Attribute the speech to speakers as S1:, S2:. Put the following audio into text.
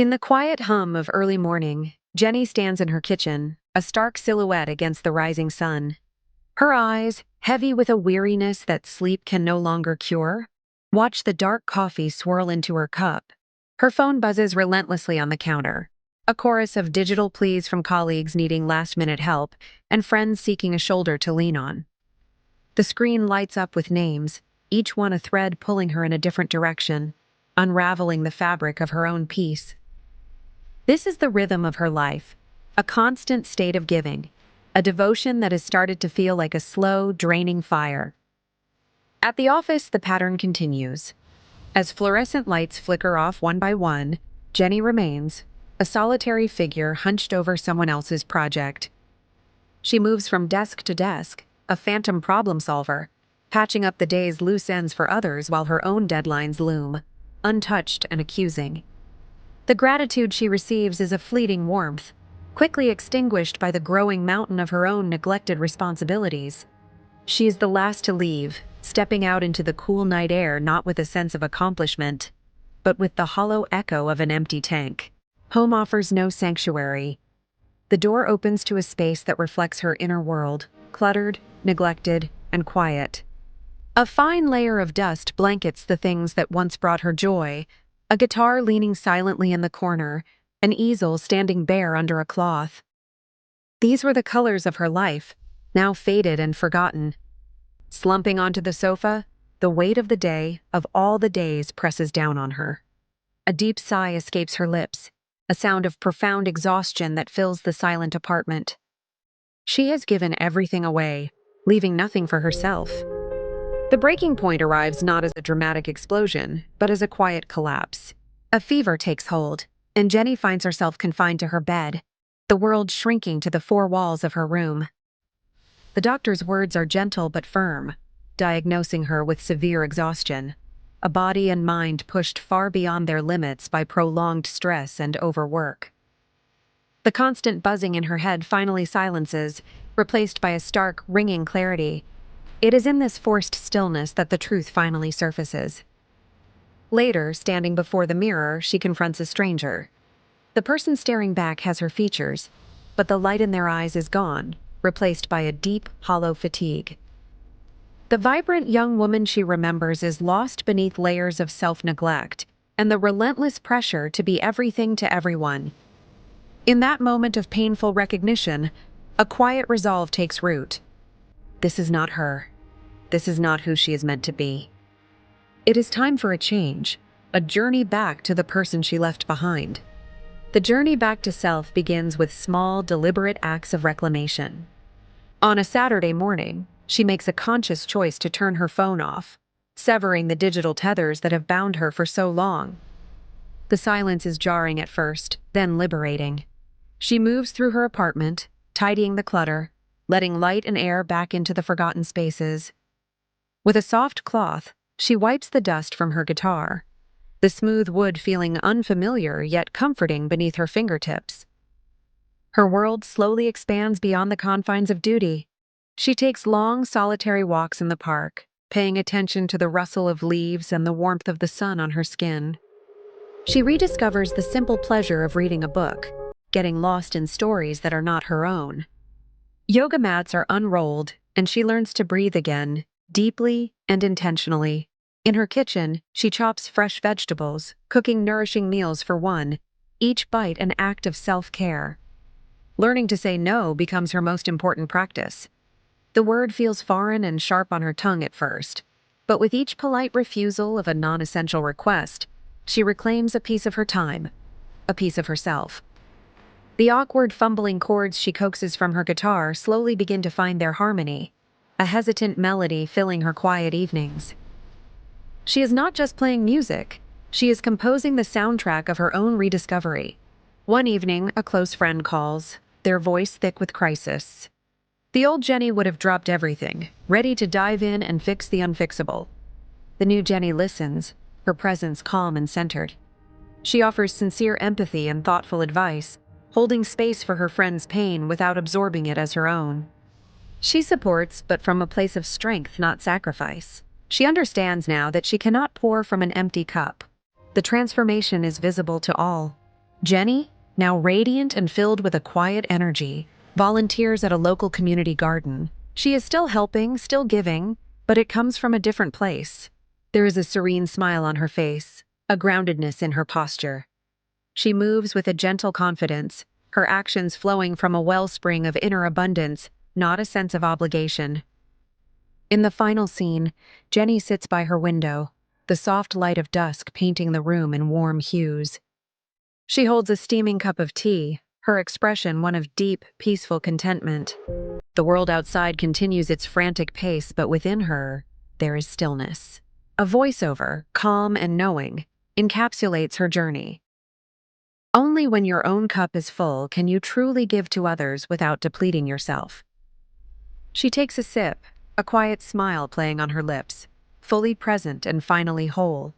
S1: In the quiet hum of early morning, Jenny stands in her kitchen, a stark silhouette against the rising sun. Her eyes, heavy with a weariness that sleep can no longer cure, watch the dark coffee swirl into her cup. Her phone buzzes relentlessly on the counter, a chorus of digital pleas from colleagues needing last-minute help and friends seeking a shoulder to lean on. The screen lights up with names, each one a thread pulling her in a different direction, unraveling the fabric of her own peace. This is the rhythm of her life, a constant state of giving, a devotion that has started to feel like a slow, draining fire. At the office, the pattern continues. As fluorescent lights flicker off one by one, Jenny remains, a solitary figure hunched over someone else's project. She moves from desk to desk, a phantom problem solver, patching up the day's loose ends for others while her own deadlines loom, untouched and accusing. The gratitude she receives is a fleeting warmth, quickly extinguished by the growing mountain of her own neglected responsibilities. She is the last to leave, stepping out into the cool night air not with a sense of accomplishment, but with the hollow echo of an empty tank. Home offers no sanctuary. The door opens to a space that reflects her inner world, cluttered, neglected, and quiet. A fine layer of dust blankets the things that once brought her joy, a guitar leaning silently in the corner, an easel standing bare under a cloth. These were the colors of her life, now faded and forgotten. Slumping onto the sofa, the weight of the day, of all the days, presses down on her. A deep sigh escapes her lips, a sound of profound exhaustion that fills the silent apartment. She has given everything away, leaving nothing for herself. The breaking point arrives not as a dramatic explosion, but as a quiet collapse. A fever takes hold, and Jenny finds herself confined to her bed, the world shrinking to the four walls of her room. The doctor's words are gentle but firm, diagnosing her with severe exhaustion, a body and mind pushed far beyond their limits by prolonged stress and overwork. The constant buzzing in her head finally silences, replaced by a stark, ringing clarity. It is in this forced stillness that the truth finally surfaces. Later, standing before the mirror, she confronts a stranger. The person staring back has her features, but the light in their eyes is gone, replaced by a deep, hollow fatigue. The vibrant young woman she remembers is lost beneath layers of self-neglect and the relentless pressure to be everything to everyone. In that moment of painful recognition, a quiet resolve takes root. This is not her. This is not who she is meant to be. It is time for a change, a journey back to the person she left behind. The journey back to self begins with small, deliberate acts of reclamation. On a Saturday morning, she makes a conscious choice to turn her phone off, severing the digital tethers that have bound her for so long. The silence is jarring at first, then liberating. She moves through her apartment, tidying the clutter, letting light and air back into the forgotten spaces. With a soft cloth, she wipes the dust from her guitar, the smooth wood feeling unfamiliar yet comforting beneath her fingertips. Her world slowly expands beyond the confines of duty. She takes long, solitary walks in the park, paying attention to the rustle of leaves and the warmth of the sun on her skin. She rediscovers the simple pleasure of reading a book, getting lost in stories that are not her own. Yoga mats are unrolled, and she learns to breathe again, deeply and intentionally. In her kitchen, she chops fresh vegetables, cooking nourishing meals for one, each bite an act of self-care. Learning to say no becomes her most important practice. The word feels foreign and sharp on her tongue at first, but with each polite refusal of a non-essential request, she reclaims a piece of her time, a piece of herself. The awkward, fumbling chords she coaxes from her guitar slowly begin to find their harmony, a hesitant melody filling her quiet evenings. She is not just playing music, she is composing the soundtrack of her own rediscovery. One evening, a close friend calls, their voice thick with crisis. The old Jenny would have dropped everything, ready to dive in and fix the unfixable. The new Jenny listens, her presence calm and centered. She offers sincere empathy and thoughtful advice, holding space for her friend's pain without absorbing it as her own. She supports, but from a place of strength, not sacrifice. She understands now that she cannot pour from an empty cup. The transformation is visible to all. Jenny, now radiant and filled with a quiet energy, volunteers at a local community garden. She is still helping, still giving, but it comes from a different place. There is a serene smile on her face, a groundedness in her posture. She moves with a gentle confidence, her actions flowing from a wellspring of inner abundance, not a sense of obligation. In the final scene, Jenny sits by her window, the soft light of dusk painting the room in warm hues. She holds a steaming cup of tea, her expression one of deep, peaceful contentment. The world outside continues its frantic pace, but within her, there is stillness. A voiceover, calm and knowing, encapsulates her journey. Only when your own cup is full can you truly give to others without depleting yourself. She takes a sip, a quiet smile playing on her lips, fully present and finally whole.